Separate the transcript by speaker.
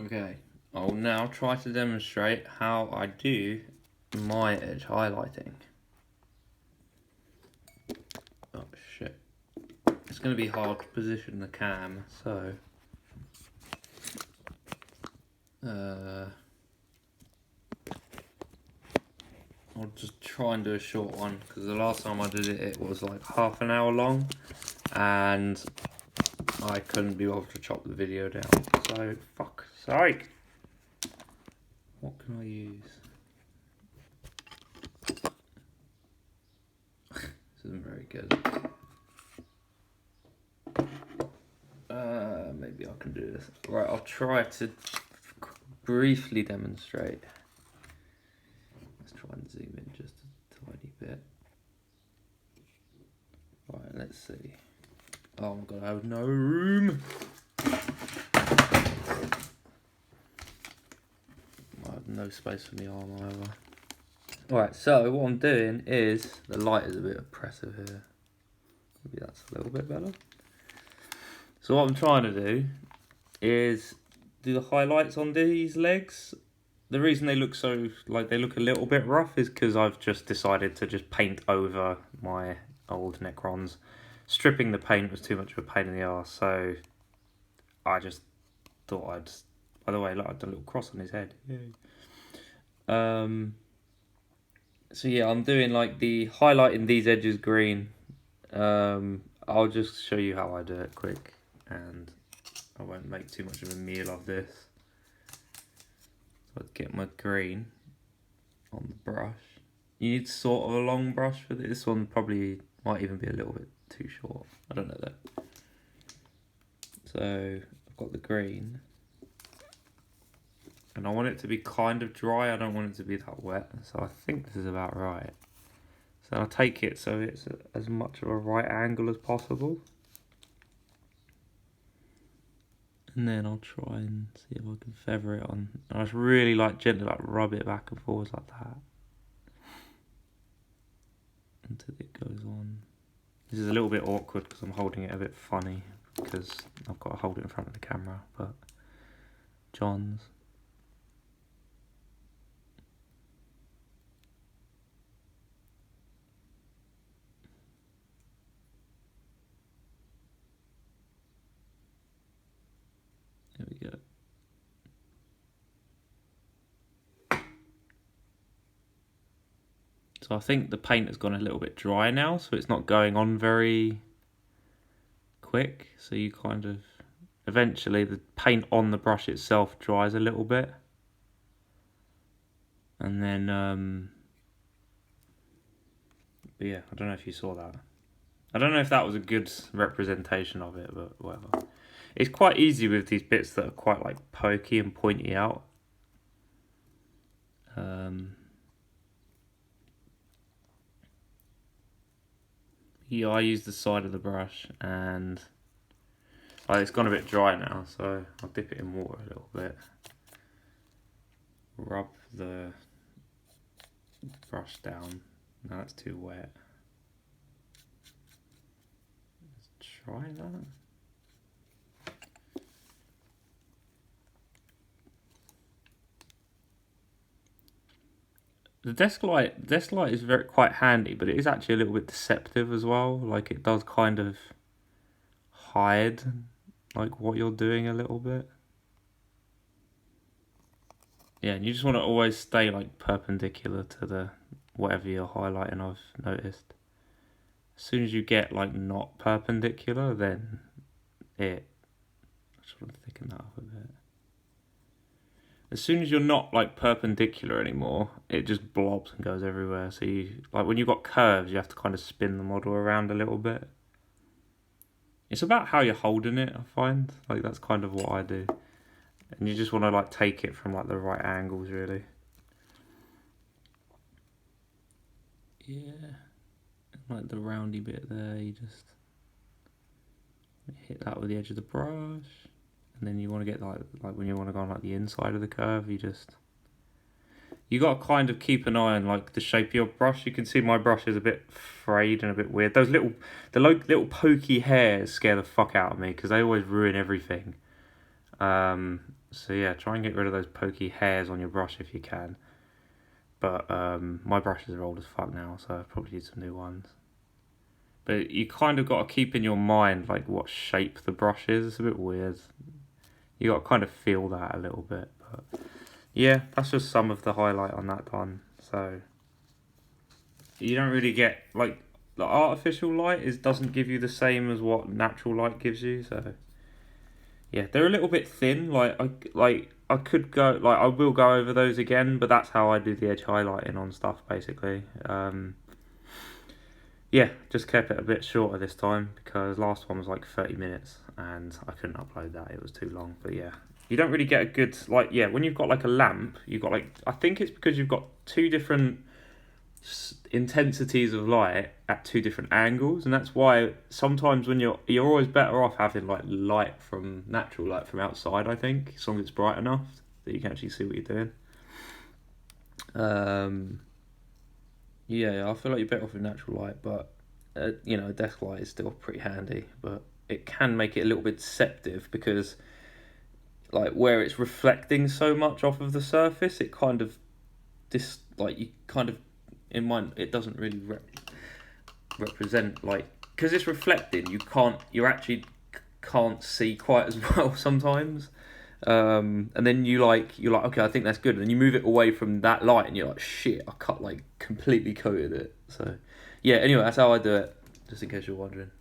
Speaker 1: Okay, I'll now try to demonstrate how I do my edge highlighting. Oh shit. It's going to be hard to position the cam, so... I'll just try and do a short one, because the last time I did it, it was like half an hour long, and I couldn't be bothered to chop the video down, so fuck sake. What can I use? This isn't very good. Maybe I can do this. Right, I'll try to briefly demonstrate. Let's try and zoom in just a tiny bit. Right, let's see. Oh my god, I have no room. I have no space for my arm either. Alright, so what I'm doing is, the light is a bit oppressive here. Maybe that's a little bit better. So what I'm trying to do is do the highlights on these legs. The reason they look so, like they look a little bit rough is because I've just decided to just paint over my old Necrons. Stripping the paint was too much of a pain in the arse, so I just thought I'd... By the way, look, I've done a little cross on his head. Yay. So yeah, I'm doing like the highlighting these edges green. I'll just show you how I do it quick, and I won't make too much of a meal of this. So I'd get my green on the brush. You need sort of a long brush for this one, probably might even be a little bit too short. I don't know that. So I've got the green, and I want it to be kind of dry. I don't want it to be that wet. So I think this is about right. So I'll take it so it's as much of a right angle as possible. And then I'll try and see if I can feather it on. I just really like gently like rub it back and forwards like that until it goes on. This is a little bit awkward because I'm holding it a bit funny because I've got to hold it in front of the camera, but John's. There we go. So I think the paint has gone a little bit dry now, so it's not going on very quick. So you kind of, eventually the paint on the brush itself dries a little bit. And then, but yeah, I don't know if you saw that. I don't know if that was a good representation of it, but whatever. It's quite easy with these bits that are quite like pokey and pointy out. Yeah, I use the side of the brush, and it's gone a bit dry now, so I'll dip it in water a little bit. Rub the brush down. No, that's too wet. Let's try that. The desk light is quite handy, but it is actually a little bit deceptive as well. Like it does kind of hide like what you're doing a little bit. Yeah, and you just want to always stay like perpendicular to the whatever you're highlighting, I've noticed. As soon as you get like not perpendicular, then I just want to thicken that up a bit. As soon as you're not like perpendicular anymore, it just blobs and goes everywhere. So you, like when you've got curves, you have to kind of spin the model around a little bit. It's about how you're holding it, I find. Like that's kind of what I do. And you just want to like take it from like the right angles, really. Yeah. Like the roundy bit there, you just hit that with the edge of the brush. And then you want to get like when you want to go on like the inside of the curve, you got to kind of keep an eye on like the shape of your brush. You can see my brush is a bit frayed and a bit weird. Those little pokey hairs scare the fuck out of me because they always ruin everything. So yeah, try and get rid of those pokey hairs on your brush if you can. But my brushes are old as fuck now, so I probably need some new ones. But you kind of got to keep in your mind like what shape the brush is. It's a bit weird. You got to kind of feel that a little bit. But yeah, that's just some of the highlight on that done. So you don't really get like the artificial light doesn't give you the same as what natural light gives you. So yeah, they're a little bit thin. I could go like I will go over those again, but that's how I do the edge highlighting on stuff basically. Yeah, just kept it a bit shorter this time because last one was like 30 minutes and I couldn't upload that. It was too long. But yeah, you don't really get a good like yeah when you've got like a lamp, you've got like I think it's because you've got two different intensities of light at two different angles, and that's why sometimes when you're always better off having like light from natural light from outside. I think as long as it's bright enough that you can actually see what you're doing. Yeah, I feel like you're better off with natural light, but a desk light is still pretty handy, but it can make it a little bit deceptive because like where it's reflecting so much off of the surface, it kind of you kind of in mind it doesn't really represent like because it's reflecting you actually can't see quite as well sometimes. And then you're like okay, I think that's good, and then you move it away from that light and you're like shit, I cut like completely coated it. So yeah, anyway, that's how I do it, just in case you're wondering.